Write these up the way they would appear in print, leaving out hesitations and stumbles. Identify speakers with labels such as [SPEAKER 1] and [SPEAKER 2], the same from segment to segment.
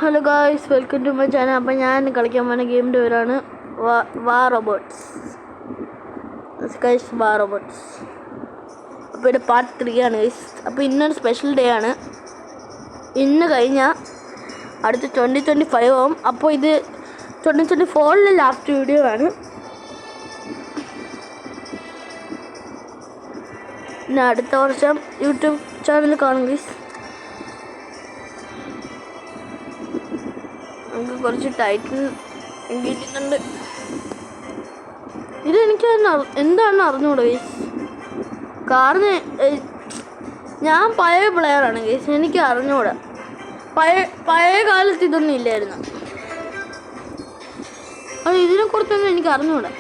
[SPEAKER 1] Hello guys, welcome to my channel. അപ്പം ഞാൻ കളിക്കാൻ പോകുന്ന ഗെയിമിൻ്റെ പേരാണ് വാർ റോബോട്ട്സ്. വാർ റോബോട്ട്സ്. അപ്പോൾ ഇത് പാർട്ട് 3 ആണ് ഗൈസ്. അപ്പോൾ ഇന്നൊരു സ്പെഷ്യൽ ഡേ ആണ്. ഇന്ന് കഴിഞ്ഞാൽ അടുത്ത 2025 ആവും. അപ്പോൾ ഇത് 2024 ലാസ്റ്റ് വീഡിയോ ആണ്. പിന്നെ അടുത്ത വർഷം യൂട്യൂബ് ചാനൽ കാണും ഗൈസ്. നമുക്ക് കുറച്ച് ടൈറ്റിൽ കിട്ടുന്നുണ്ട്. ഇതെനിക്ക് എന്താണെന്ന് അറിഞ്ഞൂടാ ഗൈസ്. കാരണം ഞാൻ പഴയ പ്ലെയറാണ് ഗൈസ്. എനിക്ക് അറിഞ്ഞൂടാ. പഴയ കാലത്ത് ഇതൊന്നും ഇല്ലായിരുന്നു. അത് ഇതിനെക്കുറിച്ചൊന്നും എനിക്ക് അറിഞ്ഞൂടാ.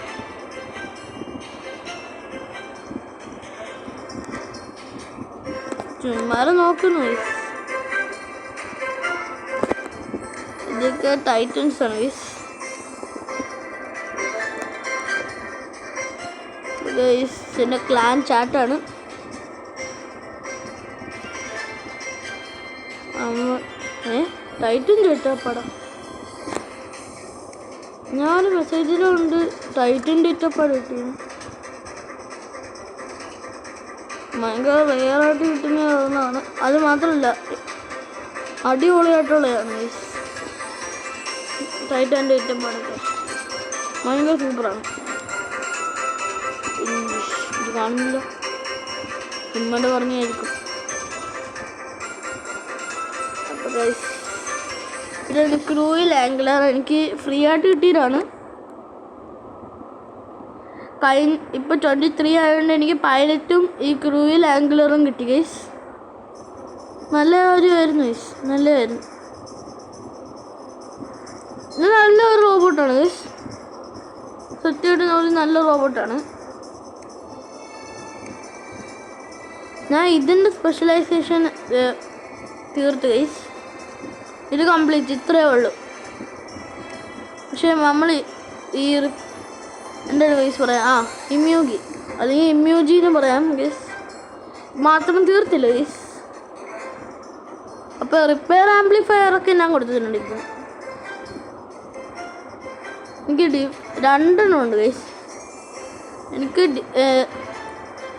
[SPEAKER 1] ചുമ്മാരെ നോക്കുന്നു ഗൈസ്. ഇതൊക്കെ ടൈറ്റൻസ് ആണ് ഗൈസ്. എൻ്റെ ക്ലാൻ ചാറ്റാണ്. ടൈറ്റൻ ചേട്ടാ പടം. ഞാൻ മെസ്സേജിലുണ്ട് ടൈറ്റൻ്റെ ഇറ്റപ്പടം കിട്ടിയത്. ഭയങ്കര റെയറായിട്ട് കിട്ടുന്നതാണ്. അത് മാത്രമല്ല അടിപൊളിയായിട്ടുള്ളതാണ് ഗൈസ്. ടൈറ്റൻ്റെ ഇറ്റപ്പടൊക്കെ ഭയങ്കര സൂപ്പറാണ്. ഇത് കാണുന്നില്ല, സിനിമയുടെ പറഞ്ഞായിരിക്കും. അപ്പോൾ ഗൈസ്, ഇതാണ് ക്രൂയിൽ ആംഗുലർ. എനിക്ക് ഫ്രീ ആയിട്ട് കിട്ടിയതാണ്. ഇപ്പോൾ 23 ആയതുകൊണ്ട് എനിക്ക് പൈലറ്റും ഈ ക്രൂയിൽ ആംഗുലറും കിട്ടി ഗൈസ്. നല്ല കാര്യമായിരുന്നു ഗൈസ്, നല്ലതായിരുന്നു. ഇത് നല്ലൊരു റോബോട്ടാണ് ഗൈസ്. സത്യമായിട്ട് നല്ല റോബോട്ടാണ്. ഞാൻ ഇതിൻ്റെ സ്പെഷ്യലൈസേഷൻ തീർത്ത് ഗൈസ്. ഇത് കംപ്ലീറ്റ് ഇത്രയേ ഉള്ളൂ. പക്ഷേ നമ്മൾ ഈ എന്താണ് ഗൈസ് പറയാം, ഇമ്യൂഗി അല്ലെങ്കിൽ ഇമ്യൂജി എന്ന് പറയാം ഗൈസ്, മാത്രം തീർത്തില്ല ഗൈസ്. അപ്പോൾ റിപ്പയർ ആംപ്ലിഫയറൊക്കെ ഞാൻ കൊടുത്തിട്ടുണ്ട്. ഇപ്പം എനിക്ക് രണ്ടെണ്ണം ഉണ്ട് ഗൈസ്.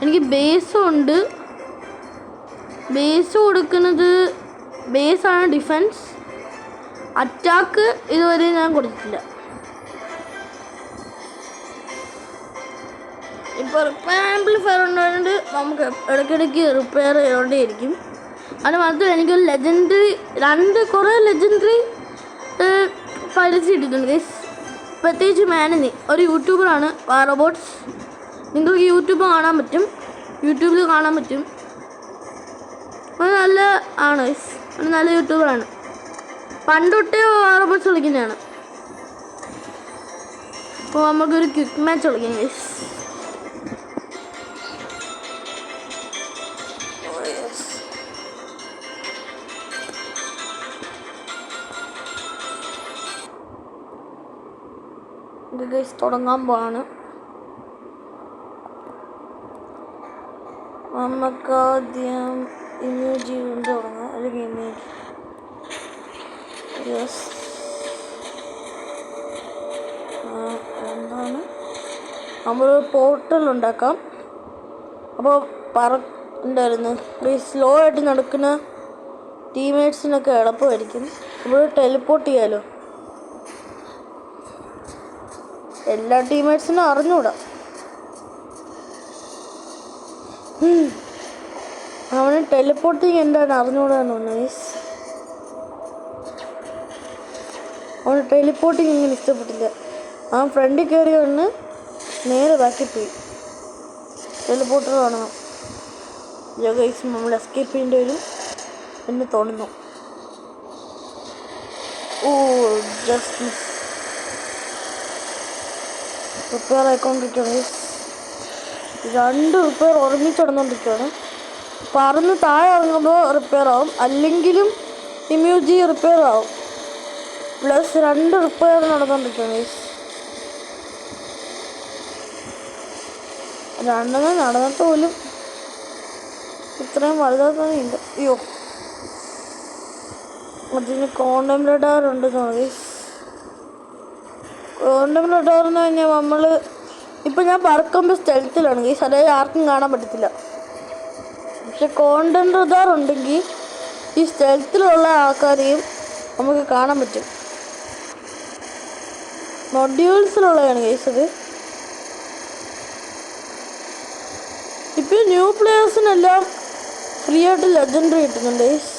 [SPEAKER 1] എനിക്ക് ബേസും ഉണ്ട്. ബേസ് കൊടുക്കുന്നത് ബേസാണ് ഡിഫൻസ്. അറ്റാക്ക് ഇതുവരെ ഞാൻ കൊടുത്തിട്ടില്ല. ഇപ്പോൾ റിപ്പയർ ആംപ്ലിഫയർ ഉണ്ടായതുകൊണ്ട് നമുക്ക് ഇടയ്ക്കിടയ്ക്ക് റിപ്പയർ ചെയ്തുകൊണ്ടേയിരിക്കും. അത് മാത്രമല്ല എനിക്കൊരു കുറേ ലെജൻഡറി പൈലറ്റ്സ് കിട്ടിയിട്ടുണ്ട് ഗൈസ്. പ്രത്യേകിച്ച് മാനനി ഒരു യൂട്യൂബറാണ് വാർ റോബോട്ട്സ്. നിങ്ങൾക്ക് യൂട്യൂബിൽ കാണാൻ പറ്റും. അത് നല്ല ആണ് ഗൈസ്. അത് നല്ല യൂട്യൂബറാണ്. പണ്ടൊട്ടേ വാർ റോബോട്ട്സ് കളിക്കുന്നതാണ്. അപ്പോൾ നമുക്കൊരു ക്വിക്ക് മാച്ച് കളിക്കാം ഗൈസ്. ഇത് ഗൈസ് തുടങ്ങാൻ പോവാണ്. നമുക്കാദ്യം ഇമേജ് കൊണ്ട് തുടങ്ങാം. അല്ലെങ്കിൽ ഇമേജ് എന്താണ്, നമ്മളൊരു പോർട്ടൽ ഉണ്ടാക്കാം. അപ്പോൾ എന്തായിരുന്നു സ്ലോ ആയിട്ട് നടക്കുന്ന ടീംമേറ്റ്സിനൊക്കെ എളുപ്പമായിരിക്കും. നമ്മൾ ടെലിപ്പോർട്ട് ചെയ്യാലോ. എല്ലാ ടീംമേറ്റ്സിനും അറിഞ്ഞൂടാ. അവന് ടെലിപ്പോർട്ടിങ് എന്താണ് അറിഞ്ഞൂടാന്ന് തോന്നുന്നു ഗൈസ്. അവന് ടെലിപ്പോർട്ടിങ് ഇങ്ങനെ ഇഷ്ടപ്പെട്ടില്ല. ആ ഫ്രണ്ടിൽ കയറി വന്ന് നേരെ ബാക്കി പോയി. ടെലിപ്പോർട്ടർ കാണണം ഗൈസ്. നമ്മൾ എസ്കേപ്പ് ചെയ്യേണ്ടി വരും എന്ന് തോന്നുന്നു. Just miss. റിപ്പയർ ആയിക്കൊണ്ടിരിക്കുകയാണ് ഗൈസ്. 2 റിപ്പയർ ഒരുമിച്ച് നടന്നുകൊണ്ടിരിക്കുകയാണ്. പറന്ന് താഴെ ഇറങ്ങുമ്പോൾ റിപ്പയർ ആവും, അല്ലെങ്കിലും ഇമ്യൂജി റിപ്പയർ ആവും. പ്ലസ് 2 റിപ്പയർ നടന്നുകൊണ്ടിരിക്കുകയാണ് ഗൈസ്. 2 നടന്നിട്ട് പോലും ഇത്രയും വലുതാക്കുന്നില്ല. അയ്യോ, അതിന് കോണ്ടം റഡാറുണ്ട്. കോണ്ടം റഡാർ എന്ന് പറഞ്ഞാൽ നമ്മൾ ഇപ്പം ഞാൻ പറക്കുമ്പോൾ സ്റ്റെൽത്തിലാണ് ഗൈസ്, അതായത് ആർക്കും കാണാൻ പറ്റത്തില്ല. പക്ഷെ കോണ്ടം റഡാർ ഉണ്ടെങ്കിൽ ഈ സ്റ്റെൽത്തിലുള്ള ആൾക്കാരെയും നമുക്ക് കാണാൻ പറ്റും. മൊഡ്യൂൾസിലുള്ളതാണ് ഗൈസ് അത്. ഇപ്പം ന്യൂ പ്ലേയേഴ്സിനെല്ലാം ഫ്രീ ആയിട്ട് ലെജൻഡറി കിട്ടുന്നുണ്ട് ഗൈസ്.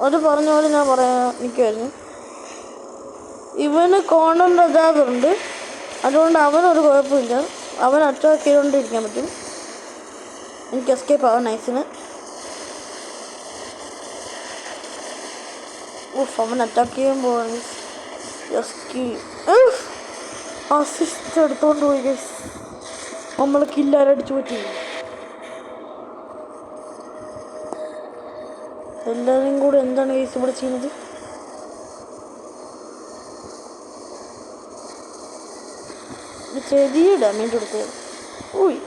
[SPEAKER 1] അത് പറഞ്ഞ പോലെ ഞാൻ പറയാൻ നിൽക്കുമായിരുന്നു. ഇവന് കോണ്ടം റഡാറുണ്ട്, അതുകൊണ്ട് അവനൊരു കുഴപ്പമില്ല. അവൻ അറ്റാക്ക് ചെയ്തുകൊണ്ടിരിക്കാൻ പറ്റും. എനിക്ക് എസ്കേപ്പ് ആവാം നൈസിന്. അവൻ അറ്റാക്ക് ചെയ്യാൻ പോവാണ്. അസിസ്റ്റ് എടുത്തോണ്ട് പോയി ഗൈസ്. നമ്മൾ കില്ലാരടിച്ചു പറ്റി. എല്ലാവരും കൂടെ എന്താണ് ഗൈസ് ഇവിടെ ചെയ്യുന്നത്? ചെറിയ ഡാമേജ് കൊടുത്തത്. ഊയ്,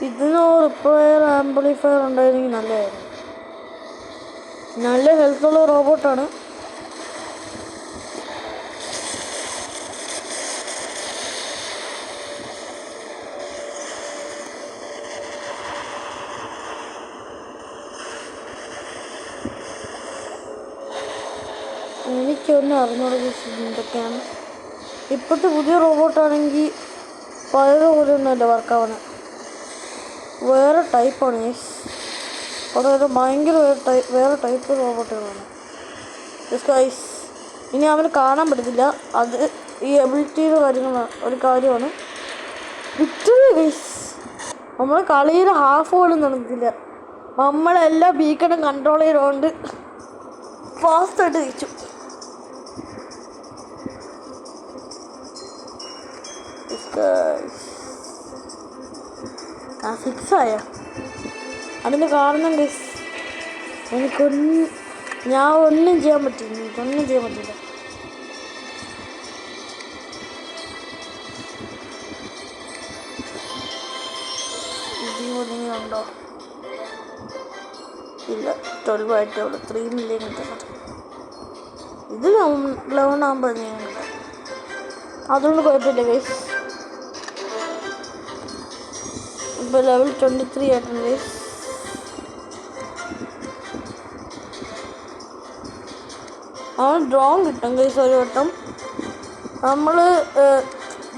[SPEAKER 1] ഇതിന് റിപ്പയർ ആംപ്ലിഫയർ ഉണ്ടായിരുന്നെങ്കിൽ നല്ലതായിരുന്നു. നല്ല ഹെൽത്തുള്ള റോബോട്ടാണ്. എനിക്കൊന്നും അറിഞ്ഞൂടെ എന്തൊക്കെയാണ്. ഇപ്പോഴത്തെ പുതിയ റോബോട്ടാണെങ്കിൽ പഴയ പോലെ ഒന്നുമല്ല വർക്കാവണേ. വേറെ ടൈപ്പാണ് ഗൈസ്. വളരെ ഭയങ്കര വേറെ ടൈപ്പ് റോബോട്ടുകളാണ് ഗൈസ്. ഇനി അവന് കാണാൻ പറ്റത്തില്ല. അത് ഈ എബിലിറ്റിയുടെ കാര്യങ്ങളാണ്, ഒരു കാര്യമാണ്. Victory guys. നമ്മൾ കളിയിൽ ഹാഫ് പോലും നടന്നില്ല. നമ്മളെല്ലാം ബീക്കണും കൺട്രോൾ ചെയ്തുകൊണ്ട് ഫാസ്റ്റായിട്ട് ജയിച്ചു. ഫിക്സായ അതിന് കാരണം ഗൈസ് ഞാൻ ഒന്നും ചെയ്യാൻ പറ്റില്ല. എനിക്കൊന്നും ചെയ്യാൻ പറ്റില്ല. ഉണ്ടോ? ഇല്ല, 12 ആയിട്ടേ ഉള്ളൂ. 3 മില്യൺ കിട്ടുന്നത്. ഇത് 11 ആകുമ്പോൾ ചെയ്യുന്നുണ്ട്, അതുകൊണ്ട് കുഴപ്പമില്ല ഗൈസ്. ഇപ്പോൾ ലെവൽ 23 ആയിട്ടുണ്ട് ഗൈസ്. അവൻ ഡ്രോൺ കിട്ടും ഗൈസ് ഒരു വട്ടം. നമ്മൾ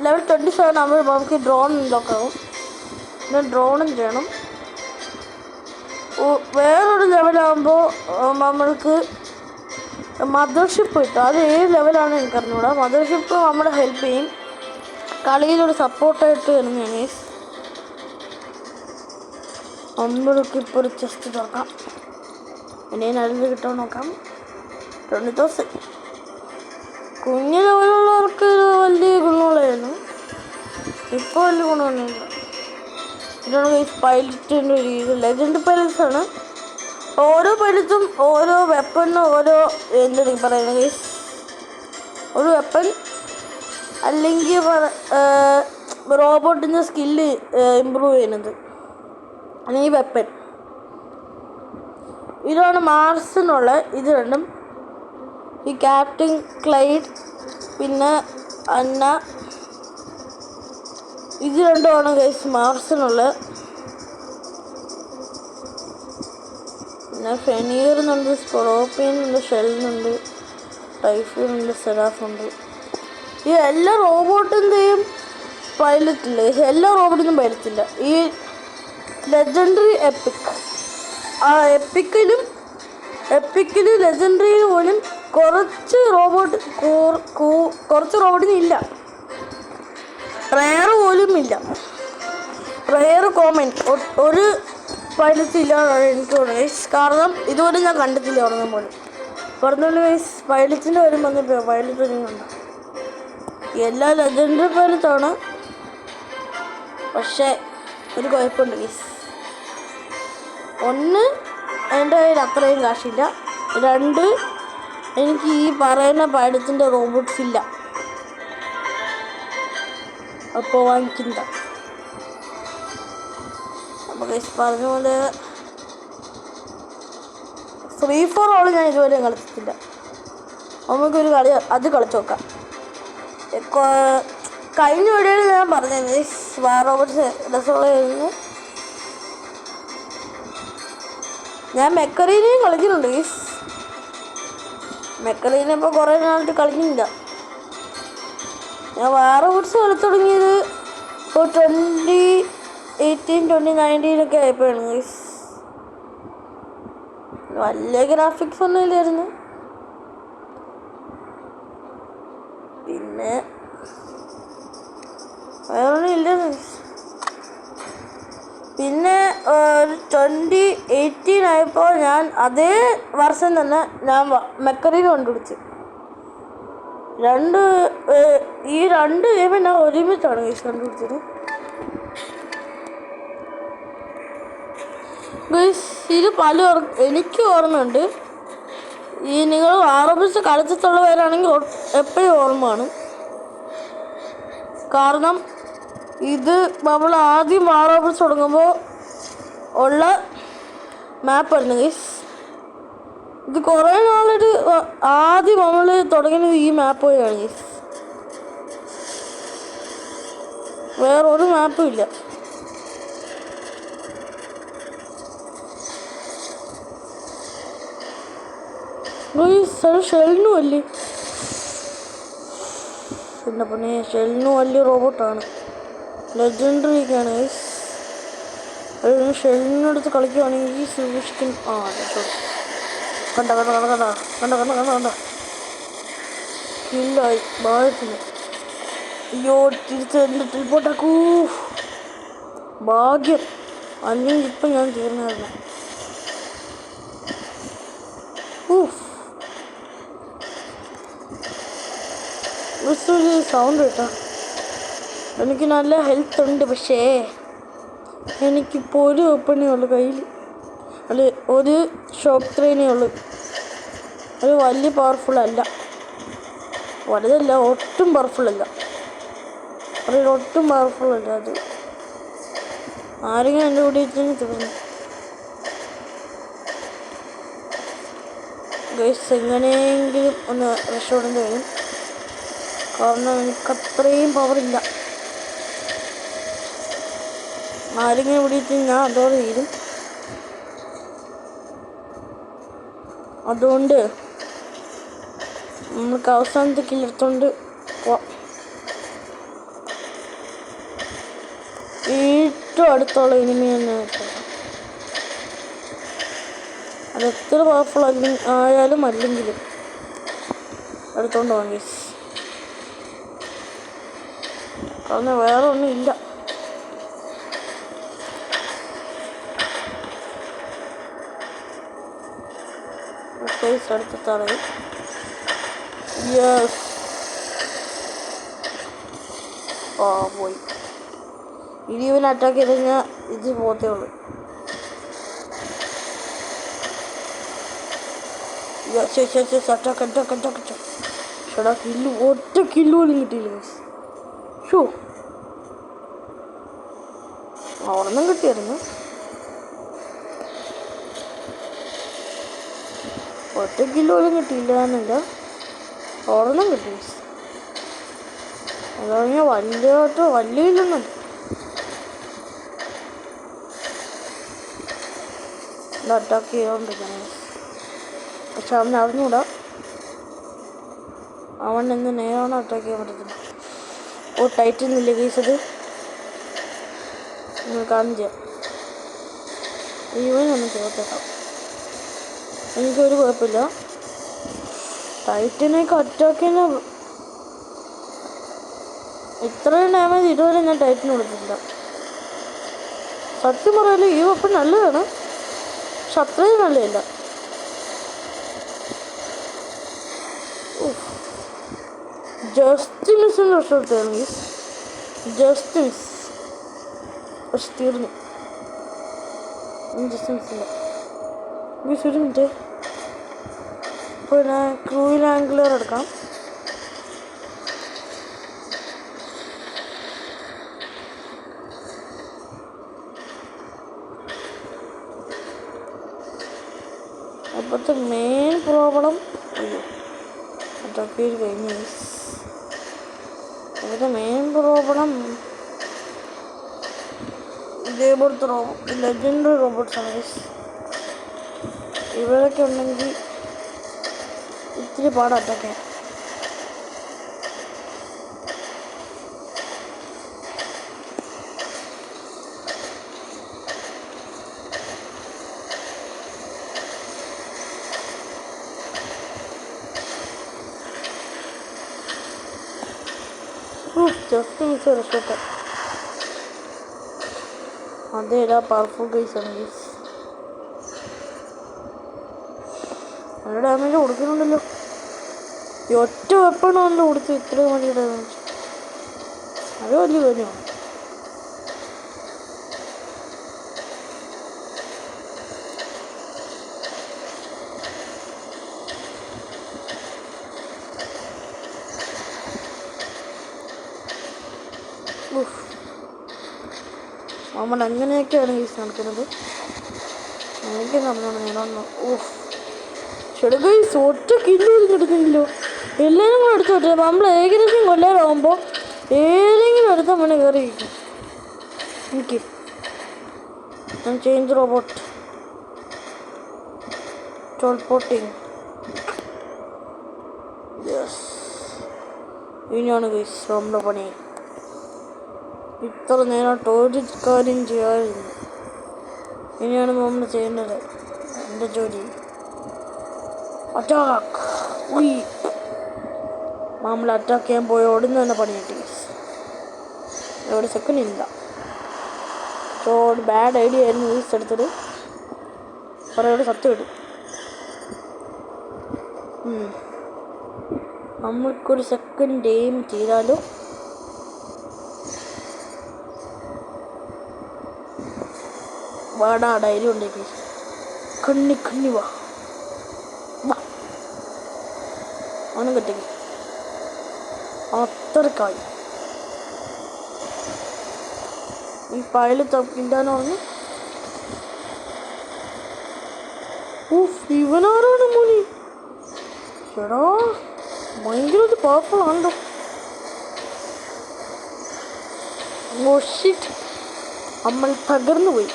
[SPEAKER 1] ലെവൽ 27 ആകുമ്പോൾ നമുക്ക് ഡ്രോൺ അൺലോക്ക് ആകും. പിന്നെ ഡ്രോണും ചെയ്യണം. വേറൊരു ലെവലാകുമ്പോൾ നമ്മൾക്ക് മദർഷിപ്പ് കിട്ടും. അത് ഏത് ലെവലാണ് എനിക്കറിഞ്ഞൂടാ. മദർഷിപ്പ് നമ്മളെ ഹെൽപ്പ് ചെയ്യും. കളിയിലൊരു സപ്പോർട്ടായിട്ട് വരുന്നതാണ് ഗൈസ്. നമ്മൾക്കിപ്പോൾ ഒരു ചെസ്റ്റ് തുറക്കാം. പിന്നെ നല്ലത് കിട്ടാൻ നോക്കാം. 20,000. കുഞ്ഞു ലെവലുള്ളവർക്ക് വലിയ ഗുണമുള്ളതായിരുന്നു. ഇപ്പോൾ വലിയ ഗുണമൊന്നുമില്ല. ഇതാണ് ഗൈസ് പൈലറ്റിൻ്റെ ഒരു രീതി. ലെജൻഡ് പൈലറ്റ്സാണ്. ഓരോ പൈലറ്റും ഓരോ വെപ്പണിനും ഓരോ എന്താണ് പറയുന്നത് ഗൈസ്, ഒരു വെപ്പൺ അല്ലെങ്കിൽ റോബോട്ടിൻ്റെ സ്കില്ല് ഇമ്പ്രൂവ് ചെയ്യുന്നത് അല്ലെങ്കിൽ വെപ്പൺ. ഇതാണ് മാർസിനുള്ള ഇത് രണ്ടും. ഈ ക്യാപ്റ്റൻ ക്ലൈഡ് പിന്നെ അന്ന, ഇത് രണ്ടുമാണ് ഗൈസ് മാർസിനുള്ള. പിന്നെ ഫെനീറിനുണ്ട്, സ്കോർപ്പിയനുണ്ട്, ഷെല്ലിനുണ്ട്, ടൈഫൂനുണ്ട്, സെറാഫുണ്ട്. ഈ എല്ലാ റോബോട്ടിൻ്റെയും പൈലറ്റില്ല. എല്ലാ റോബോട്ടിനും പൈലറ്റില്ല. ഈ ലെജൻഡറി എപ്പിക്, ആ എപ്പിക്കിലും ലെജൻഡറിയിൽ പോലും കുറച്ച് റോബോട്ടിന് ഇല്ല. റെയർ പോലും ഇല്ല. റെയർ കോമൻ ഒരു പൈലറ്റ് ഇല്ലാതാണ് എനിക്ക് തോന്നുന്നത്. കാരണം ഇതുപോലെ ഞാൻ കണ്ടിട്ടില്ല പറഞ്ഞ പോലെ. പറഞ്ഞോളൂ ഗൈസ്, പൈലറ്റിൻ്റെ വരും വന്നിട്ട് പൈലറ്റ് വരും കണ്ട. എല്ലാ ലെജൻഡറി പൈലറ്റാണ്, പക്ഷേ ഒരു കുഴപ്പമുണ്ട് ഗൈസ്. ഒന്ന്, എൻ്റെ കയ്യിൽ അത്രയും കാശില്ല. 2, എനിക്ക് ഈ പറയുന്ന പൈലറ്റിൻ്റെ റോബോട്ട്സ് ഇല്ല. അപ്പോൾ വാങ്ങിക്കുന്ന. അപ്പോൾ ഗൈസ് പറഞ്ഞ പോലെ ഫ്രീ ഫോർ ഓൾ ഞാൻ ഇതുവരെ കളിച്ചിട്ടില്ല. നമുക്കൊരു കളി അത് കളിച്ച് നോക്കാം. കഴിഞ്ഞ വീഡിയോയിൽ ഞാൻ പറഞ്ഞത് വാർ റോബോട്ട്സ് രസമുള്ളതായിരുന്നു. ഞാൻ മെക്കറീനെയും കളിക്കുന്നുണ്ട്. മെക്കറീനെ ഇപ്പോൾ കുറേ നാളായിട്ട് കളിക്കുന്നില്ല. ഞാൻ വാർ റോബോട്ട്സ് കളിച്ചു തുടങ്ങിയത് ഇപ്പോൾ 2018 2019 ആയപ്പോഴാണ് ഗൈസ്. വലിയ ഗ്രാഫിക്സ് ഒന്നും ഇല്ലായിരുന്നു. പിന്നെ വേറൊന്നും ഇല്ലായിരുന്നു. പിന്നെ 2018 ആയപ്പോൾ ഞാൻ അതേ വർഷം തന്നെ ഞാൻ മെക്കറീന് കണ്ടുപിടിച്ചു. ഈ രണ്ട് ഗെയിം ഞാൻ ഒരുമിച്ചാണ് ഗൈസ് കണ്ടുപിടിച്ചത്. ഗൈസ് ഇത് എനിക്ക് ഓർമ്മയുണ്ട്. ഈ നിങ്ങൾ ആറോബിൾസ് കളിച്ചിട്ടുള്ളവരാണെങ്കിൽ എപ്പോഴും ഓർമ്മ കാണും. കാരണം ഇത് നമ്മൾ ആദ്യം ആറോബിൾസ് തുടങ്ങുമ്പോൾ ഉള്ള മാപ്പായിരുന്നു ഗൈസ്. ഇത് കുറേ നാളൊരു ആദ്യം നമ്മൾ തുടങ്ങിയത് ഈ മാപ്പ് വഴിയാണ് ഗൈസ്. വേറൊരു മാപ്പും ഇല്ല. ഷെല്ലിനും അല്ലേ, പിന്നെ പിന്നെ ഷെല്ലിനും വലിയ റോബോട്ടാണ്, ലെജൻഡറിയൊക്കെയാണ് ഗൈസ്. ഷെല്ലിനടുത്ത് കളിക്കുകയാണെങ്കിൽ സൂക്ഷിക്കും. കണ്ട കില്ലായി ഭാഗത്തിന്. അയ്യോ തിരിച്ച് എൻ്റെ ടെലിപ്പോർട്ടാക്കൂ. ഭാഗ്യം, അല്ലെങ്കിൽ ഇപ്പം ഞാൻ തീർന്നായിരുന്നു. സൗണ്ട് കേട്ടോ. എനിക്ക് നല്ല ഹെൽത്ത് ഉണ്ട്, പക്ഷേ എനിക്കിപ്പോൾ ഒരു വെപ്പണേ ഉള്ളു കയ്യിൽ. അല്ല, ഒരു ഷോക്ക് ത്രീനേ ഉള്ളു. അത് വലിയ പവർഫുള്ളല്ല, വലുതല്ല, ഒട്ടും പവർഫുള്ളല്ല. ഒട്ടും പവർഫുള്ളല്ല. അത് ആരെങ്കിലും എൻ്റെ കൂടെ വെച്ചാൽ തീർന്നു ഗൈസ്. എങ്ങനെയെങ്കിലും ഒന്ന് രക്ഷപ്പെടേണ്ടി വരും, കാരണം എനിക്കത്രയും പവറില്ല. ആരെങ്കിലും വിളിച്ച് ഞാൻ അതോടെ തീരും. അതുകൊണ്ട് നമുക്ക് അവസാനത്തെ കില്ലെടുത്തോണ്ട് പോവാം. ഏറ്റവും അടുത്തുള്ള ഇനിമി തന്നെ അത് എത്ര പവർഫുൾ ആയാലും അല്ലെങ്കിലും എടുത്തോണ്ട് പോകാം ഗൈസ്. കാരണം വേറെ ഒന്നും ഇല്ല. അടുത്ത തറയും യെസ് പോയി. ഇനി ഇവൻ അറ്റാക്ക് ചെയ്ത് കഴിഞ്ഞാൽ ഇത് പോകത്തേ ഉള്ളൂ. ചേട്ടാ കില്ല്, ഒറ്റ കില്ല് പോലും കിട്ടിയില്ല. ഷോ ഒരെണ്ണം കിട്ടിയായിരുന്നു, ഒറ്റ കില്ല് പോലും കിട്ടിയില്ല എന്നല്ല, ഒരെണ്ണം കിട്ടി. അത് കഴിഞ്ഞാൽ വലിയ കില്ലൊന്നുമല്ല. അറ്റാക്ക് ചെയ്തോണ്ടിരിക്കണം, പക്ഷെ അവൻ അറിഞ്ഞൂടാ. അവൻ എന്ന് നേരാണ് അറ്റാക്ക് ചെയ്യാൻ പറ്റത്തില്ല. ടൈറ്റനില്ല കേസ്, അത് നിങ്ങൾ കാണിച്ചു തരാം. ഇവനൊന്നും ചേർത്തേക്കാം, എനിക്കൊരു കുഴപ്പമില്ല. ടൈറ്റനൊക്കെ അറ്റാക്ക് ചെയ്യുന്ന ഇത്രയും ഡാമേജ് ഇതുവരെ ഞാൻ ടൈറ്റന് കൊടുത്തിട്ടില്ല. സത്യം പറയാല് ഈ വെപ്പൺ നല്ലതാണ്, പക്ഷെ അത്രയും നല്ലതല്ല. ജസ്റ്റ് മിസ്സിന് രക്ഷപ്പെടുത്തായിരുന്നു, ജസ്റ്റ് മിസ്. പക്ഷെ തീർന്നു, ജസ്റ്റ് മിസ്സില്ല. ഒരു മിനിറ്റ്, പിന്നെ ക്രൂയിൽ ആംഗിളർ എടുക്കാം. ഇപ്പോഴത്തെ മെയിൻ പ്രോബ്ലം അതൊക്കെ കഴിഞ്ഞു. ഇവിടുത്തെ മെയിൻ പ്രോബ്ലം ഇതേപോലത്തെ ലെജൻഡറി റോബോട്ട്സാണ് ഗൈസ്. ഇവരൊക്കെ ഉണ്ടെങ്കിൽ ഇത്തിരി പാടാ അറ്റാക്ക് ചെയ്യാൻ. ജസ്റ്റ് മിസ് രക്ഷപ്പെട്ട അതേതാ പവർഫുൾ ഗൈസാണ് ഗൈസ്. നല്ല ഡാമേജ് കൊടുക്കുന്നുണ്ടല്ലോ. ഈ ഒറ്റ വെപ്പണാണല്ലോ കൊടുത്ത് ഇത്ര മണി ഡാമേജ്. അത് വലിയ കാര്യമാണ്. നമ്മൾ അങ്ങനെയൊക്കെയാണ് ഗൈസ് നടക്കുന്നത്. എനിക്ക് നമ്മളാണ് നേടാന്ന്. ചെടു ഗൈസ് ഒറ്റ കില്ല് എടുക്കുന്നില്ലോ. എല്ലാവരും കൂടെ എടുത്തു പറ്റില്ല. നമ്മൾ ഏകദേശം കൊല്ലാറാകുമ്പോൾ ഏതെങ്കിലും അടുത്ത മണി കയറിയിരിക്കും. എനിക്ക് ചേഞ്ച് റോബോട്ട് ടോൾപോട്ടിങ്. യെസ്, ഇനിയാണ് ഗൈസ് നമ്മുടെ പണി. ഇത്ര നേരം ഒരു കാര്യം ചെയ്യാറില്ല. ഇനിയാണ് നമ്മൾ ചെയ്യേണ്ടത്. എൻ്റെ ജോലി അറ്റാക്ക്. നമ്മൾ അറ്റാക്ക് ചെയ്യാൻ പോയ ഓടുന്ന തന്നെ പണി കിട്ടി. ഒരു സെക്കൻഡ് ഇല്ല. സോ ഒരു ബാഡ് ഐഡിയ ആയിരുന്നു യൂസ് എടുത്തത്. കുറേ സത്യം ഇടും. നമ്മൾക്കൊരു സെക്കൻഡ് എയിം ചെയ്താലോ. വാടാ ധൈര്യം ഉണ്ടെങ്കിൽ കണ്ണി വാ അവനും കിട്ടിക്ക് അത്രക്കായി. ഈ പയല് തപ്പിണ്ടാന്ന് പറഞ്ഞു. ഇവനാരാണ് മോനി? ചേടാ ഭയങ്കര പവർഫുൾ ആണല്ലോ. നമ്മൾ തകർന്നു പോയി.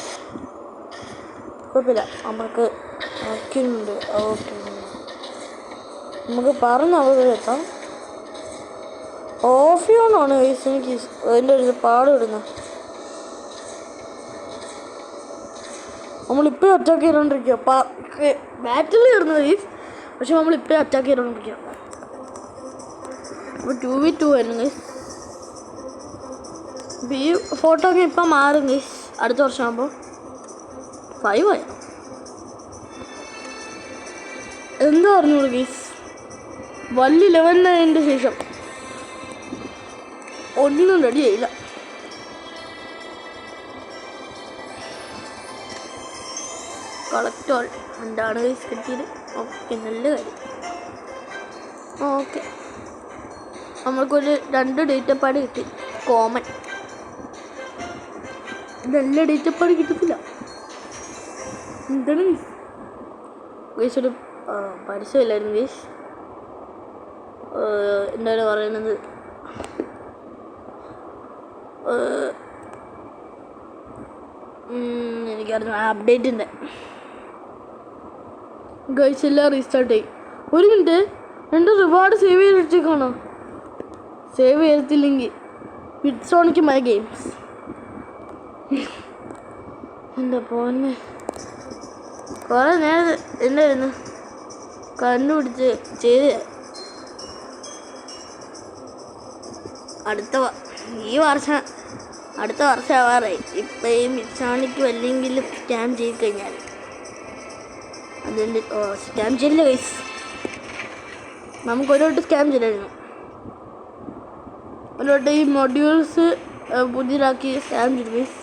[SPEAKER 1] കുഴപ്പമില്ല, നമുക്ക് ആക്കുന്നുണ്ട്. ഓക്കെ, നമുക്ക് പറഞ്ഞ അവിടെ എത്താം. ഓഫ് ചെയ്യാന്നാണ് ഗൈസ് എനിക്ക് അതിൻ്റെ ഒരു പാടിടുന്നത്. നമ്മളിപ്പോഴും അറ്റാക്ക് ചെയ്തുകൊണ്ടിരിക്കുക. ബാറ്റിൽ കയറുന്നത് ഗൈസ്, പക്ഷെ നമ്മളിപ്പോഴും അറ്റാക്ക് ചെയ്തുകൊണ്ടിരിക്കുക. അപ്പോൾ 2v2 ആയിരുന്നു ഗൈസ്. ഈ ഫോട്ടോ ഒക്കെ ഇപ്പം മാറും ഗൈസ്. അടുത്ത വർഷമാകുമ്പോൾ 5 ആയി. എന്താ പറഞ്ഞോളൂ ഗൈസ്, വലിയ 11 ആയതിൻ്റെ ശേഷം ഒന്നും റെഡി ആയില്ല. കളക്ടോൾ എന്താണ് ഗൈസ് കിട്ടിയത്? ഓക്കെ, നല്ല കാര്യം. ഓക്കെ, നമ്മൾക്കൊരു 2 ഡേറ്റ പാഡ് കിട്ടി. കോമൺ നല്ല ഡേറ്റ പാഡ് കിട്ടത്തില്ല. എന്താണ് ഗൈസ്? ഒരു പരസ്യമില്ലായിരുന്നു ഗൈസ്. എന്താണ് പറയുന്നത്, എനിക്കറിഞ്ഞു അപ്ഡേറ്റിൻ്റെ ഗൈസ് എല്ലാം റീസ്റ്റാർട്ട് ചെയ്യും. ഒരു മിനിറ്റ്, എൻ്റെ റിവാർഡ് സേവ് ചെയ്ത് വെച്ചേക്കാണോ? സേവ് ചെയ്തില്ലെങ്കിൽ ഇറ്റ്സ് ഓണിക്ക് മൈ ഗെയിംസ്. എന്താ പോന്നെ, കുറേ നേരം എന്തായിരുന്നു കണ്ടുപിടിച്ച് ചെയ്ത്. അടുത്ത വർഷം ആവാറായി. ഇപ്പം ഈ മിക്സാണിക്ക് വല്ലെങ്കിലും സ്കാം ചെയ്ത് കഴിഞ്ഞാൽ അതിൻ്റെ സ്കാം ചെയ്യില്ല ഗൈസ്. നമുക്കൊരു വട്ടം സ്കാം ചെയ്തായിരുന്നു. ഒരു വട്ടം ഈ മൊഡ്യൂൾസ് പുതിയതാക്കി സ്കാം ചെയ്തു ഗൈസ്.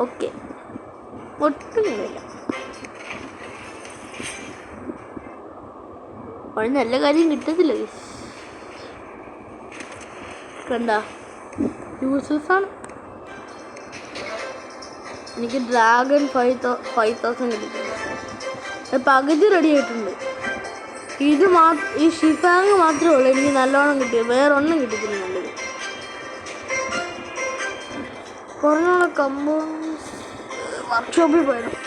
[SPEAKER 1] ഓക്കെ, ഒട്ടും ഇല്ല. ഒരു നല്ല കാര്യം കിട്ടത്തില്ല ഗൈസ്. കണ്ട യൂസേഴ്സാണ്. എനിക്ക് ഡ്രാഗൺ 5000 കിട്ടിയിട്ടുണ്ട്. പകുതി റെഡി ആയിട്ടുണ്ട്. ഈ ഷിഫാങ് മാത്രമേ ഉള്ളൂ എനിക്ക് നല്ലോണം കിട്ടിയത്. വേറെ ഒന്നും കിട്ടിയിട്ടില്ല നല്ലത്. കുറഞ്ഞ കമ്പോസ് വർക്ക്ഷോപ്പിൽ പോയിരുന്നു.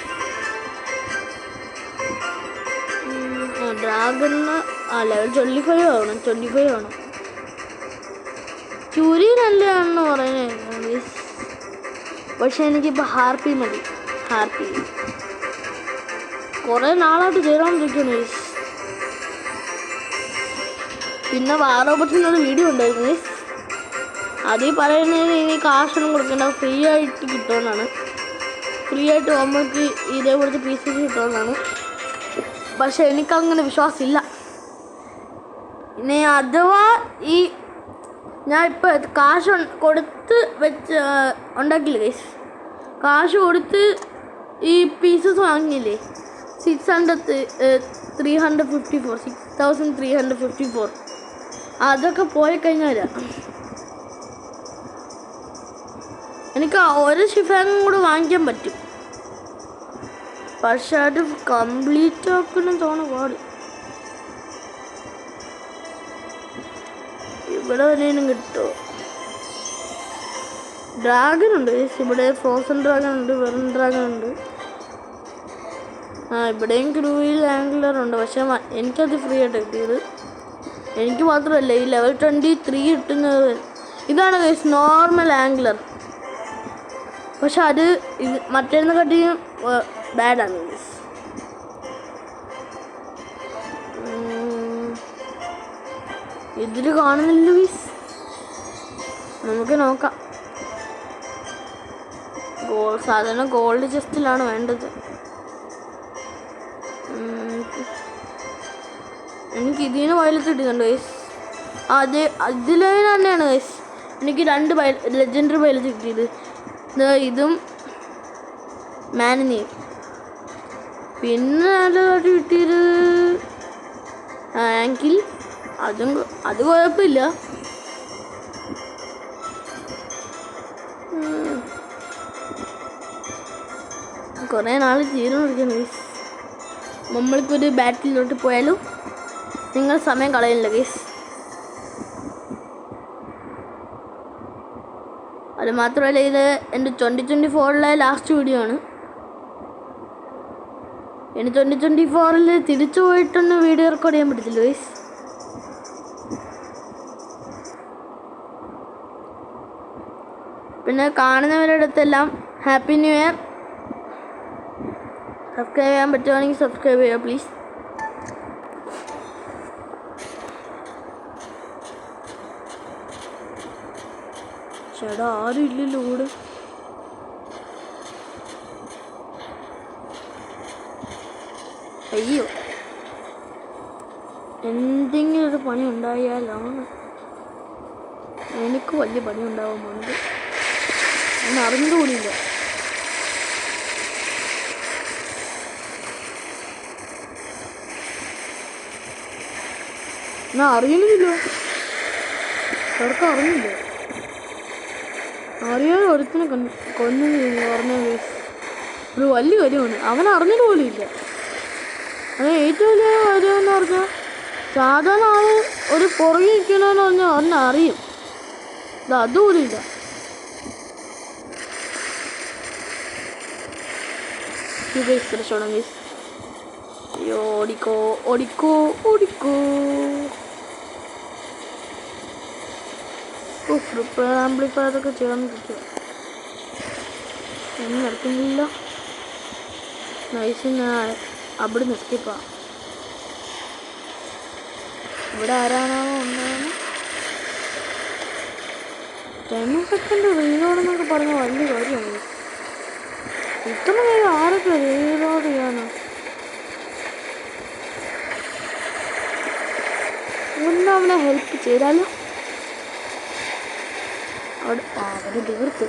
[SPEAKER 1] ഡ്രാഗണിന് ലെവൽ 25 ആവണം. 25 ആവണം. ചുരി നല്ലതാണെന്ന് പറയുന്നത്. പക്ഷെ എനിക്കിപ്പോൾ ഹാർപ്പി മതി. ഹാർപ്പി കുറേ നാളായിട്ട് ചെയ്തോണ്ടിരിക്കുന്നു. പിന്നെ വാറോബട്ടിനൊരു വീഡിയോ ഉണ്ടായിരുന്നു. അതിൽ പറയുന്നത് ഇനി കാശൊന്നും കൊടുക്കണ്ട, ഫ്രീ ആയിട്ട് കിട്ടുമെന്നാണ്. ഫ്രീ ആയിട്ട് നമുക്ക് ഇതേപോലത്തെ പീസസ് കിട്ടുമെന്നാണ്. പക്ഷെ എനിക്കങ്ങനെ വിശ്വാസമില്ല. ഇനി അഥവാ ഞാൻ ഇപ്പോൾ കാശ് കൊടുത്ത് ഉണ്ടാക്കിയില്ല ഗൈസ്. കാശ് കൊടുത്ത് ഈ പീസസ് വാങ്ങിയില്ലേ 6354 അതൊക്കെ പോയി കഴിഞ്ഞാൽ എനിക്ക് ഒരു ഷിഫാങ്ങും കൂടെ വാങ്ങിക്കാൻ പറ്റും. പക്ഷെ അത് കംപ്ലീറ്റ് ആക്കണം തോന്നുന്നു പാട്. ഇവിടെ വരെയും കിട്ടുമോ? ഡ്രാഗൺ ഉണ്ട് ഇവിടെ. ഫ്രോസൺ ഡ്രാഗൺ ഉണ്ട്, വെറും ഡ്രാഗൺ ഉണ്ട്. ഇവിടെയും ക്രൂയിൽ ആംഗ്ലർ ഉണ്ട്. പക്ഷെ എനിക്കത് ഫ്രീ ആയിട്ട് കിട്ടിയത്. എനിക്ക് മാത്രമല്ല ഈ ലെവൽ 23 കിട്ടുന്നത്. ഇതാണ് ഗൈസ് നോർമൽ ആംഗ്ലർ. പക്ഷെ അത് മറ്റേതിനെക്കാട്ടിയും ബാഡാണ് ഗൈസ്. ഇതിൽ കാണുന്നില്ല ഗൈസ്. നമുക്ക് നോക്കാം. സാധാരണ ഗോൾഡ് ചെസ്റ്റിലാണ് വേണ്ടത്. എനിക്ക് ഇതിന് വയലത്ത് കിട്ടുന്നുണ്ട് ഗൈസ്. അതിൽ തന്നെയാണ് ഗൈസ് എനിക്ക് 2 ലെജൻഡറി വയലത്ത് കിട്ടിയത്. ഇതും മാനിനെയും. പിന്നെ നല്ലതായിട്ട് കിട്ടിയത് ആങ്കിൽ അത് കുഴപ്പമില്ല. കുറേ നാൾ ചെയ്തുകൊണ്ടിരിക്കുന്നു ഗൈസ്. നമ്മൾക്കൊരു ബാറ്റിലോട്ട് പോയാലും നിങ്ങൾ സമയം കളയില്ല ഗൈസ്. അത് മാത്രമല്ല ഇത് എൻ്റെ 2024 ലാസ്റ്റ് വീഡിയോ ആണ്. ഇനി 2024 തിരിച്ചു പോയിട്ടൊന്നും വീഡിയോ റെക്കോർഡ് ചെയ്യാൻ പറ്റത്തില്ല ഗൈസ്. പിന്നെ കാണുന്നവരുടെ അടുത്തെല്ലാം ഹാപ്പി ന്യൂ ഇയർ. സബ്സ്ക്രൈബ് ചെയ്യാൻ പറ്റുവാണെങ്കിൽ സബ്സ്ക്രൈബ് ചെയ്യുക പ്ലീസ്. ചേട്ടാ ആരും ഇല്ലല്ലോ കൂടെ. അയ്യോ, എന്തെങ്കിലും ഒരു പണി ഉണ്ടായാലാണ് എനിക്ക് വലിയ പണി ഉണ്ടാവുന്നുണ്ട്. ഞാൻ അറിഞ്ഞുകൂടിയില്ല. ഞാൻ അറിയുന്നില്ലോ. അവർക്ക് അറിഞ്ഞില്ല. അറിയാതെ ഒരുത്തിനെ കൊന്നു പറഞ്ഞത് ഒരു വലിയ കാര്യമാണ്. അവൻ അറിഞ്ഞത് പോലും ഇല്ല. അത് ഏറ്റവും വലിയ കാര്യമെന്ന് പറഞ്ഞാൽ സാധാരണ ആള് ഒരു പുറകെ നിൽക്കണമെന്ന് പറഞ്ഞാൽ അവനെ അറിയും. ഇത് അതുപോലും ഇല്ല. ഓടിക്കോ ഓടിക്കോ ഓടിക്കോ. ആംപ്ലിഫയർ അതൊക്കെ ചേർന്നിരിക്കുക. ഒന്നും നടക്കുന്നില്ല. നൈസ്. ഞാൻ അവിടെ നിർത്തിപ്പാ. ഇവിടെ ആരാണോ ഉണ്ടാകുന്നത്. 10 സെക്കൻഡ് റീലോഡെന്നൊക്കെ പറഞ്ഞ വലിയ കാര്യമാണ്. ഇത്ര നേരം ആരൊക്കെ റീലോഡ് ചെയ്യാനോ? ഒന്ന് അവനെ ഹെൽപ്പ് ചെയ്താലോ? അവനെ തീർത്ത്.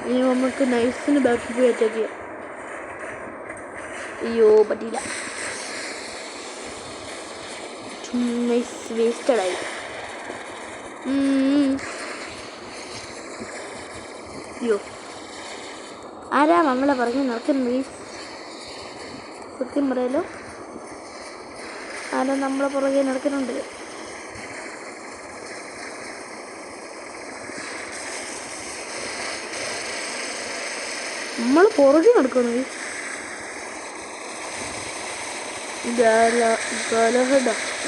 [SPEAKER 1] ഇനി നമുക്ക് നൈസിന് ബാക്കിൽ പോയി അറ്റാക്ക് ചെയ്യാം. അയ്യോ പറ്റിയില്ല. നൈസ് വേസ്റ്റഡായി. അയ്യോ, ആരാ നമ്മളെ പറഞ്ഞ് നടക്കുന്നത്? സത്യം പറയാലോ, ആരാ നമ്മളെ പുറകെ നടക്കുന്നുണ്ട്? നമ്മൾ പുറകെ നടക്കണം.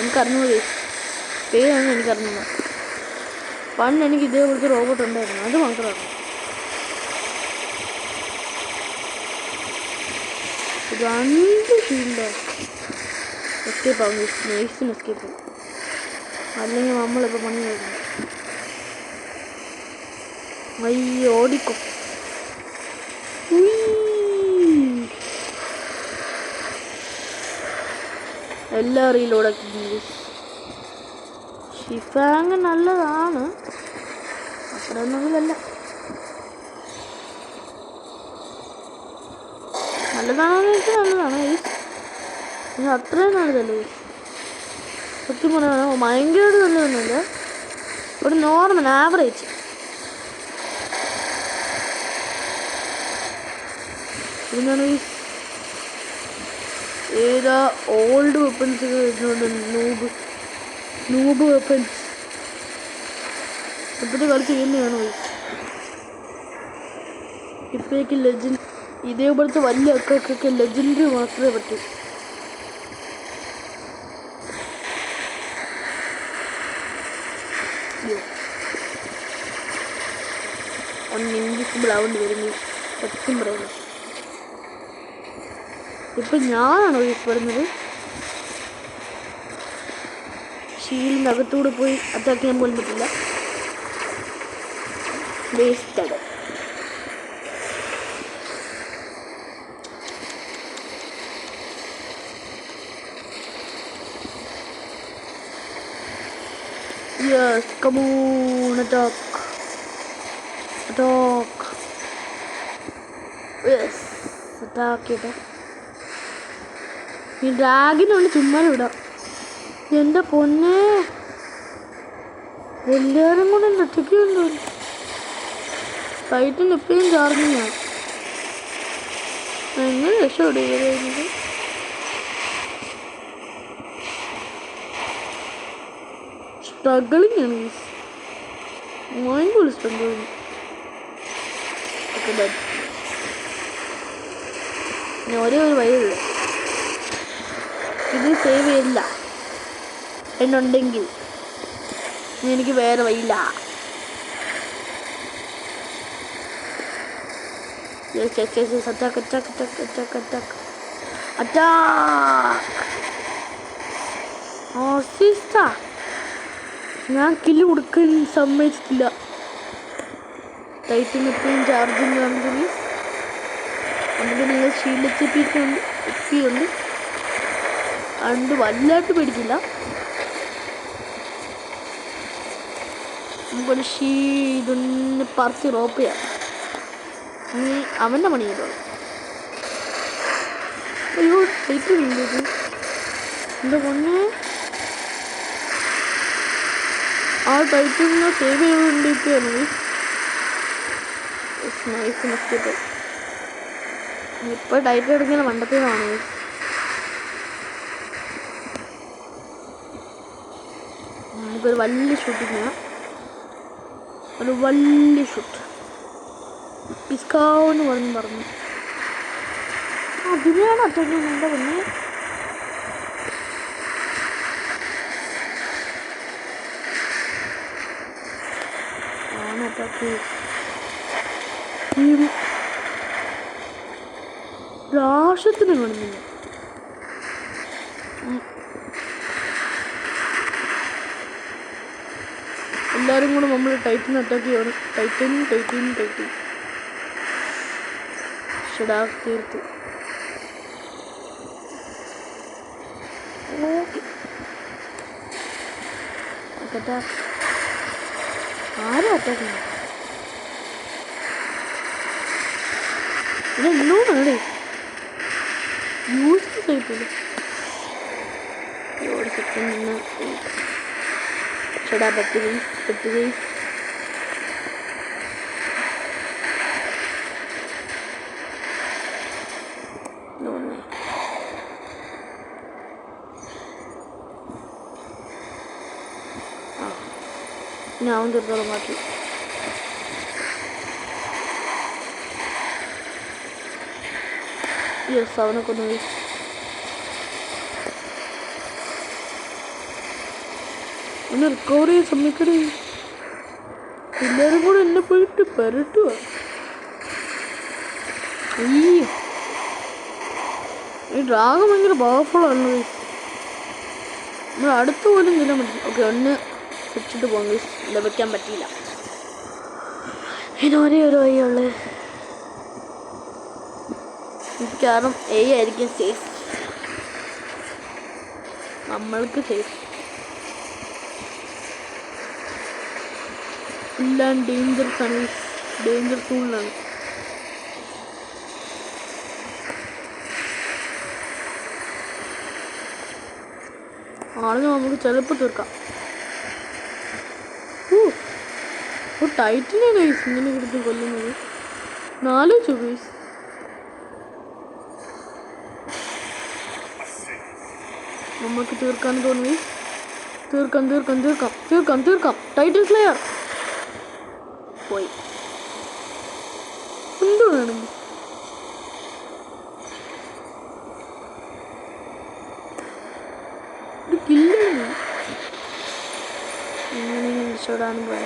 [SPEAKER 1] എനിക്കറിഞ്ഞൂടെ പേരാണ് എനിക്കറിഞ്ഞൂടാ. പണ്ട് എനിക്ക് ഇതേപോലത്തെ റോബോട്ട് ഉണ്ടായിരുന്നു, അത് മാത്രമാണ്. രണ്ട് ഷീൽഡോ എസ്കേപ്പ് ആവും, നൈസിന് എസ്കേപ്പ് ആവും. അല്ലെങ്കിൽ നമ്മളിപ്പോൾ പണി കഴിക്കണം. അയ്യോ, ഓടിക്കും. എല്ലാ റീലോടാക്കി. ഷിഫാങ് നല്ലതാണ്, അത്രയൊന്നുമില്ല. നല്ലതാണെന്ന് വെച്ചാൽ നല്ലതാണ്, പക്ഷെ അത്രയും നല്ലതല്ലേ. സത്യം പറയാനോ ഭയങ്കരമായിട്ട് നല്ലതൊന്നുമില്ല, ഒരു നോർമൽ ആവറേജ്. എന്താണ് ഏതാ ഓൾഡ് വെപ്പൺസ് വരുന്നുണ്ട്, നൂബ് വെപ്പൺസ് ഇപ്പോഴത്തെ കളി ചെയ്യുന്നതാണ്. ഇപ്പോഴേക്ക് ലെജൻഡ് ഇതേപോലത്തെ വലിയ അക്കൊക്കെ ലെജൻഡറി മാത്രമേ പറ്റൂ. ഒന്ന് ഇൻവിസിബിൾ ആവേണ്ടി വരുന്നു, സത്യം പറയുന്നു. ഇപ്പം ഞാനാണോ ഇഷ്ടപ്പെടുന്നത്? ഷീലിൻ്റെ അകത്തൂടെ പോയി അറ്റാക്ക് ചെയ്യാൻ പോലും പറ്റില്ല. Wasted. Yes, come on, attack. Attack. Yes, attack ചെയ്ത. ഈ ഡ്രാഗിനുണ്ട് ചുമ്മാ വിടാം. എൻ്റെ പൊന്നെ, എല്ലാവരും കൂടെ ഒറ്റയ്ക്കുണ്ടോ? ടൈറ്റൻ എപ്പോഴും ചാർജിങ്ങാണ്. എങ്ങനെ രക്ഷപ്പെടും ഇവരായിരുന്നു? സ്ട്രഗിളിങ് ആണ്, ഭയങ്കര സ്ട്രഗിളിങ്. Okay, done. ഇനി ഒരേ ഒരു വഴിയുള്ളൂ, ഇത് സേവ് ചെയ്യില്ല എന്നുണ്ടെങ്കിൽ എനിക്ക് വേറെ വഴിയില്ല. Attack attack attack attack attack attack. Sister, ഞാൻ കില്ല് കൊടുക്കാൻ സമ്മതിച്ചിട്ടില്ല. ടൈറ്റിന് എപ്പോഴും ചാർജിങ് ആണെങ്കിൽ നമുക്ക് നിങ്ങൾ ഷീൽഡ് എത്തിയുണ്ട്, അതുകൊണ്ട് വല്ലാട്ട് പേടിക്കില്ല. നമുക്കൊരു ഇതൊന്ന് പറത്തി റോപ്പ് ചെയ്യാം. നീ അവൻ്റെ പണി ചെയ്തോ. അയ്യോ, ടൈറ്റ് വീണ്ടത് എൻ്റെ പൊന്നെ. ആ ടൈറ്റിനെ സേവ് ചെയ്തുകൊണ്ടിരിക്കുകയാണ്. Nice mistake. ഇപ്പോൾ ടൈറ്റ് എടുക്കുന്ന മണ്ടത്തേനാണ്. നമുക്കൊരു വലിയ ഷൂട്ടിങ് വേണം, ഒരു വലിയ ഷൂട്ട്. പിസ്കാവെന്ന് പറഞ്ഞു അതിനെയാണ് അറ്റാക്ക് എന്താ പൊന്നെ. അറ്റാക്ക് രാഷത്തിന് കാണുന്നില്ല. എല്ലാവരും കൂടെ നമ്മൾ ടൈറ്റിന് അറ്റാക്ക് ചെയ്യണം. ടൈറ്റിൻ ഷടാ തീർത്തു. ആരും അറ്റാക്ക് ചെയ്യണം. ഇതെന്നോടാണ് യൂസ്ലെസ് ആയിട്ടില്ല. ഒരു സെക്കൻഡ് ഷടാ പറ്റുകയും ഞാൻ തീർത്തോളം മാറ്റി. യെസ്, അവനെ കൊന്നു. ഒന്ന് റിക്കവർ ചെയ്യാൻ സമ്മതിക്കണേ. എല്ലാവരും കൂടെ എന്നെ പോയിട്ട് പരട്ടുക. ഈ ഡ്രാഗൺ ഭയങ്കര പവർഫുള്ളാണ്. നമ്മൾ അടുത്ത് പോലും ചെല്ലാൻ പറ്റില്ല. ഓക്കെ, ഒന്ന് വെച്ചിട്ട് പോകാം. ലഭിക്കാൻ പറ്റിയില്ല. ഇത് ഒരേ ഒരു വഴിയുള്ളത്. മിക്കവാറും എ ആയിരിക്കും സേഫ്. നമ്മൾക്ക് സേഫ്. എല്ലാം ഡേഞ്ചറസ് ആണ്. ഡേഞ്ചർ സോണിലാണ്. ആളെ നമുക്ക് ചിലപ്പോൾ തീർക്കാം. ടൈറ്റിനെ ഗൈസ് ഇങ്ങനെ കിടന്ന് കൊല്ലുന്നത് 4 ഗൈസ്. നമുക്ക് തീർക്കാൻ തോന്നി. തീർക്കാം. ടൈറ്റിൽ സ്ലെയർ പോയി. എന്ത് വേണം? ഒരു കില്ലാണ്. ഇങ്ങനെ രക്ഷപ്പെടാനും പോയ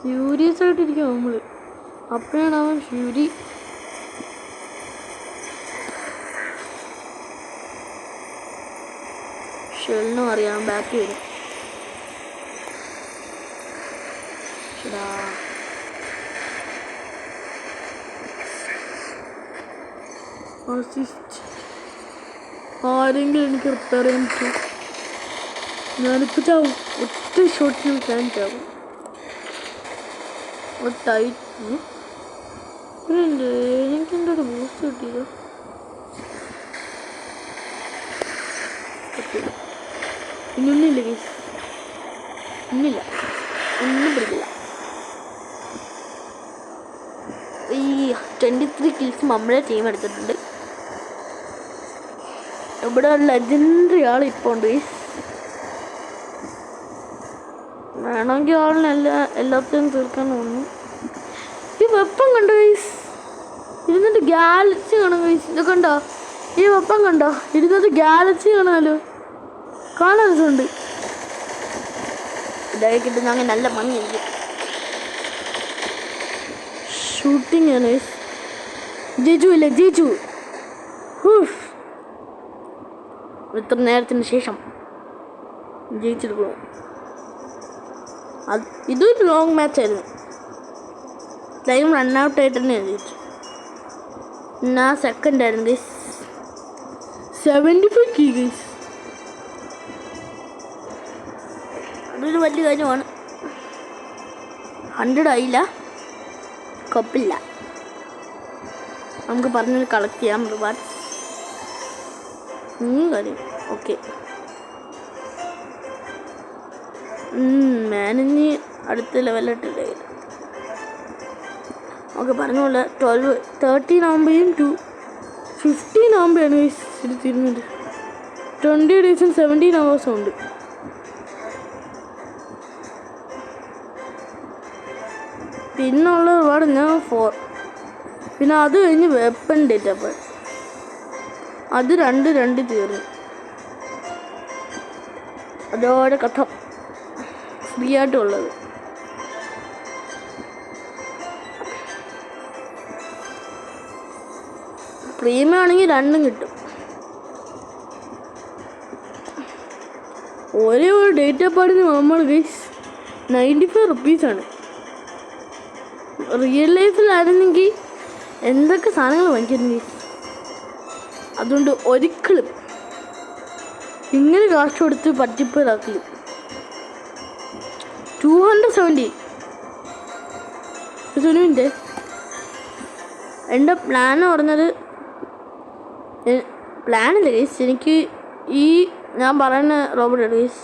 [SPEAKER 1] ഫ്യൂരിയസ് ആയിട്ടിരിക്കും നമ്മള്. അപ്പോഴാണ് അവൻ ഫ്യൂരി. ഷെല്ലിനും അറിയാം ബാക്കി വരും. ആരെങ്കിലും എനിക്ക് റിപ്പയർ ചെയ്യാൻ പറ്റും. ഞാനിപ്പോൾ ചാവും. ഒറ്റ ഷോട്ടിൽ ഞാൻ ചാവും. എനിക്കെന്താ ഒരു ബൂസ്റ്റ് കിട്ടിയത്? ഇന്നൊന്നില്ല കേസ്. ഇന്നില്ല, ഒന്നും പിടിക്കില്ല. ഈ 23 കിൽസ് നമ്മളെ ടീം എടുത്തിട്ടുണ്ട്. ഇവിടെ ലെജൻഡറി ആൾ ഇപ്പോൾ ഉണ്ട് ഗൈസ്. വേണമെങ്കിൽ എല്ലാത്തിനും തീർക്കാൻ തോന്നുന്നു. ഈ വെപ്പൺ കണ്ടോ ഗൈസ്? ഇരുന്നിട്ട് ഗാലക്സി കാണാം ഗൈസ്. ഇത് കണ്ടോ? ഈ വെപ്പൺ കണ്ടോ? ഇരുന്നിട്ട് ഗാലക്സി കാണാമല്ലോ. കാണാൻ രസമുണ്ട്. ഇതായി കിട്ടുന്ന അങ്ങനെ നല്ല ഭംഗിയായിരിക്കും. ഷൂട്ടിങ് ആണ് ഗൈസ്. ജയിച്ചു. ഇത്ര നേരത്തിന് ശേഷം ജയിച്ചെടുക്കണം. ഇതൊരു ലോങ് മാച്ചായിരുന്നു. ടൈം റണ്ണൗട്ട് ആയിട്ട് തന്നെ ജയിച്ചു. ഞാൻ സെക്കൻഡ് ആയിരുന്നു ഗൈസ്. 75 key guys. അതൊരു വലിയ കാര്യമാണ്. 100 ആയില്ല, കുഴപ്പമില്ല. നമുക്ക് പറഞ്ഞ് കളക്ട് ചെയ്യാം റിവാർഡ്സ്. കാര്യം ഓക്കെ. മാനിഞ്ഞ് അടുത്ത ലെവലിട്ടില്ലേ. ഓക്കെ, പറഞ്ഞോളൂ. 13 ആകുമ്പോഴും 15 ആകുമ്പോഴാണ് ഇത് തീരുന്നത്. 20 ഡേയ്സും 17 hours ഉണ്ട്. പിന്നുള്ള ഒരുപാട് ഞാൻ 4. പിന്നെ അത് കഴിഞ്ഞ് വെപ്പൺ ഡേറ്റ്. അപ്പോൾ അത് 2 തീർന്നു. അതോടെ കഥ ഫ്രീ ആയിട്ടുള്ളത്. പ്രീമിയം ആണെങ്കിൽ 2 കിട്ടും. ഒരേ ഒരു ഡേറ്റ പാടിന് നമ്മൾ ഗൈസ് 95 റുപ്പീസാണ്. റിയൽ ലൈഫിലായിരുന്നെങ്കിൽ എന്തൊക്കെ സാധനങ്ങൾ വാങ്ങിക്കുന്നു ഗൈസ്. അതുകൊണ്ട് ഒരിക്കലും ഇങ്ങനെ കാശ് കൊടുത്ത് പറ്റിപ്പിലാക്കില്ല. 270 സുനുവിൻ്റെ എൻ്റെ പ്ലാൻ പറഞ്ഞത് പ്ലാനല്ല ഗൈസ്. എനിക്ക് ഈ ഞാൻ പറയുന്ന റോബോട്ട് ഗൈസ്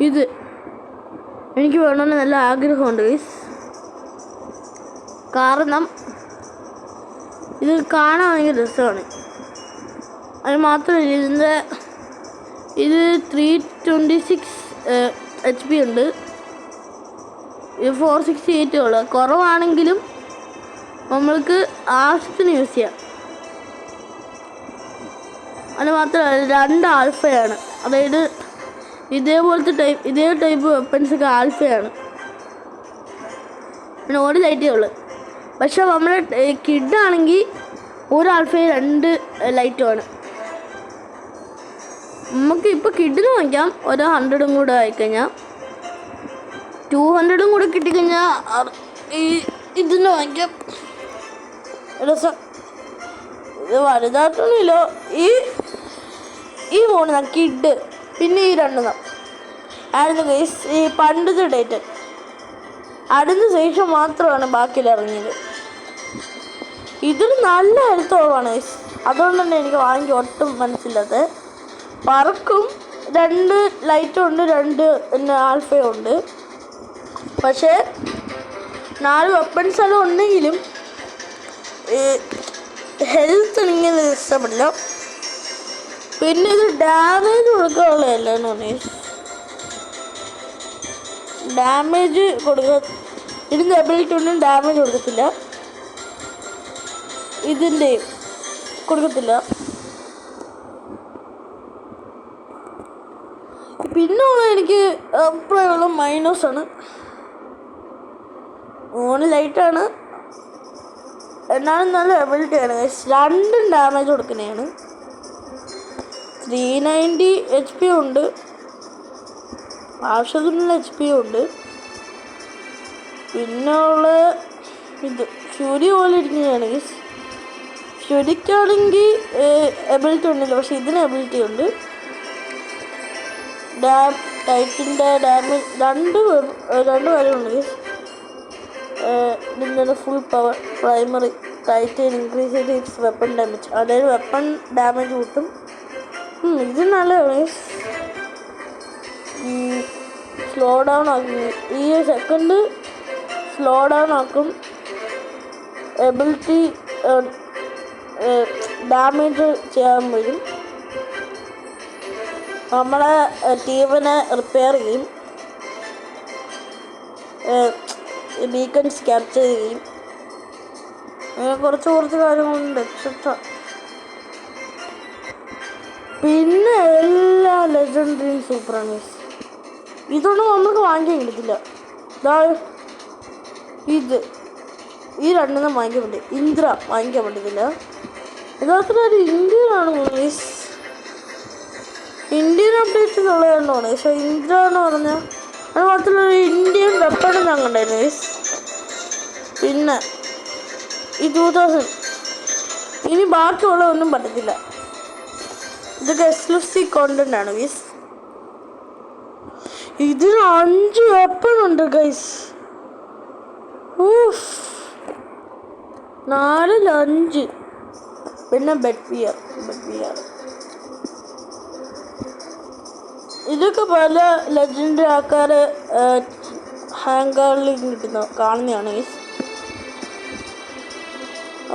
[SPEAKER 1] ഇത് എനിക്ക് വേണമെന്ന് നല്ല ആഗ്രഹമുണ്ട് ഗൈസ്. കാരണം ഇത് കാണാൻ ഭയങ്കര രസമാണ്. അത് മാത്രമല്ല ഇതിൻ്റെ ഇത് 326 HP ഉണ്ട്. ഇത് 468 ഉള്ളു. കുറവാണെങ്കിലും നമ്മൾക്ക് ആവശ്യത്തിന് യൂസ് ചെയ്യാം. അത് മാത്രമല്ല 2 ആൽഫയാണ്. അതായത് ഇതേ ടൈപ്പ് വെപ്പൺസൊക്കെ ആൽഫയാണ്. പിന്നെ ഒരു ലൈറ്റേ ഉള്ളു. പക്ഷെ നമ്മുടെ കിഡാണെങ്കിൽ ഒരു ആൽഫയും 2 ലൈറ്റുമാണ്. നമുക്ക് ഇപ്പോൾ കിഡിന് വാങ്ങിക്കാം. ഒരു 100 കൂടെ ആയിക്കഴിഞ്ഞാൽ 200 കൂടെ കിട്ടിക്കഴിഞ്ഞാൽ ഇതിന് വാങ്ങിക്കാം. രസം ഇത് വലുതായിട്ടൊന്നുമില്ല. ഈ 3 കിഡ്, പിന്നെ ഈ 2 ആയിരുന്നു ഗൈസ് ഈ പണ്ടത്തെ ഡേറ്റ്. അതിന് ശേഷം മാത്രമാണ് ബാക്കിയിൽ ഇറങ്ങിയത്. ഇതിന് നല്ല ഹെൽത്ത് കുറവാണ് ഗൈസ്. അതുകൊണ്ട് തന്നെ എനിക്ക് വാങ്ങി ഒട്ടും മനസ്സില്ലാത്തത്. പറക്കും, 2 ലൈറ്റും ഉണ്ട്, 2 ആൽഫയും ഉണ്ട്. പക്ഷേ 4 വെപ്പൺസ് എല്ലാം ഉണ്ടെങ്കിലും ഹെൽത്ത് എനിക്ക് ഇഷ്ടപ്പെടില്ല. പിന്നെ ഇത് ഡാമേജ് കൊടുക്കാനുള്ളതല്ലെന്ന് പറഞ്ഞു. ഡാമേജ് ഇതിൻ്റെ എബിലിറ്റി ഒന്നും ഡാമേജ് കൊടുക്കത്തില്ല. ഇതിൻ്റെയും കൊടുക്കത്തില്ല. പിന്നെ എനിക്ക് അഭിപ്രായമുള്ള മൈനസാണ്. 3 ലൈറ്റാണ്, എന്നാലും നല്ല എബിലിറ്റിയാണ്. 2 ഡാമേജ് കൊടുക്കുന്നതാണ്. 390 HP ഉണ്ട്, ആവശ്യത്തിനുള്ള HP ഉണ്ട്. പിന്നെ ഉള്ള ഇത് ഫ്യൂരി പോലെ ഇരിക്കുന്നതാണ്. ഫ്യൂരിക്കാണെങ്കിൽ എബിലിറ്റി ഉണ്ടല്ലോ, പക്ഷെ ഇതിന് എബിലിറ്റി ഉണ്ട്. ടൈറ്റിൻ്റെ ഡാമേജ് 2 കാര്യമുണ്ട്. ഇതിൻ്റെ full power primary Titan increase ചെയ്ത് ഇറ്റ്സ് വെപ്പൺ ഡാമേജ്, അതായത് വെപ്പൺ ഡാമേജ് കൂട്ടും. ഇത് നല്ലതാണ്. സ്ലോ ഡൗൺ ആക്കും, ഈ സെക്കൻഡ് സ്ലോ ഡൗൺ ആക്കും. എബിലിറ്റി ഡാമേജ് ചെയ്യാൻ വരും. നമ്മളെ ടീമിനെ റിപ്പയർ ചെയ്യും, ബീക്കൺസ് ക്യാപ്ചർ ചെയ്യും. അങ്ങനെ കുറച്ച് കാര്യങ്ങളുണ്ട് എക്സെട്ര. പിന്നെ എല്ലാ ലെജൻഡറിയും സൂപ്പറാണ്. ഇതൊന്നും നമുക്ക് വാങ്ങിക്കാൻ കിട്ടത്തില്ല. ഈ 2 വാങ്ങിക്കാൻ പറ്റും. ഇന്ദ്ര വാങ്ങിക്കാൻ പറ്റത്തില്ല. യഥാർത്ഥത്തിൽ ഒരു ഇന്ത്യയിലാണ് മീൻസ് ഇന്ത്യൻ അപ്ഡേറ്റ് ഉള്ളതുകൊണ്ടാണ്. പക്ഷേ ഇന്ദ്ര എന്ന് പറഞ്ഞാൽ അത് മാത്രമല്ല ഒരു ഇന്ത്യൻ വെപ്പൺ ഞാൻ കണ്ടായിരുന്നു. പിന്നെ ഈ 2000 ഇനി ബാക്കിയുള്ളതൊന്നും പറ്റത്തില്ല. ഇതൊക്കെ എക്സ്ക്ലൂസീവ് കോണ്ടന്റ് ആണ് ഗൈസ്. ഇതിന് 5 വെപ്പൺ ഉണ്ട് ഗൈസ്. 4 5. പിന്നെ ബെഡ് പിയർ. ഇതൊക്കെ പല ലെജൻഡറി ആൾക്കാർ ഹാങ്കറിൽ കാണുന്നതാണ് ഗൈസ്.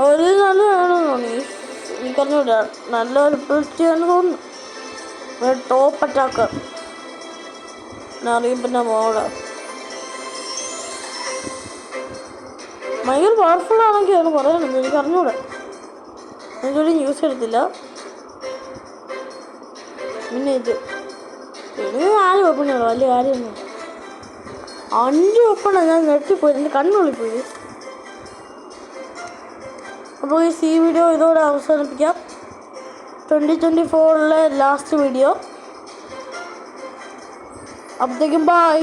[SPEAKER 1] ഒരു നല്ലതാണെന്ന് തോന്നി. എനിക്കറിഞ്ഞൂടാ, നല്ലൊരു പ്രത്യേകതയാണെന്ന് തോന്നുന്നു. ടോപ്പ് അറ്റാക്കർ അറിയപ്പെടുന്ന മോഡാണ്. ഭയങ്കര പവർഫുൾ ആണെന്നൊക്കെയാണ് പറയുന്നത്. എനിക്കറിഞ്ഞൂടാ, എനിക്കൊരു ന്യൂസ് എടുത്തില്ല. പിന്നെ ഇത് 4 വെപ്പണുള്ളൂ, വലിയ കാര്യമൊന്നും. 5 വെപ്പണാണ്. ഞാൻ നെട്ടിപ്പോയി, എൻ്റെ കണ്ണുള്ളിപ്പോയി. അപ്പോൾ ഈ വീഡിയോ ഇതോടെ അവസാനിപ്പിക്കാം. 2024 ലാസ്റ്റ് വീഡിയോ. അപ്പോഴത്തേക്കും ബൈ.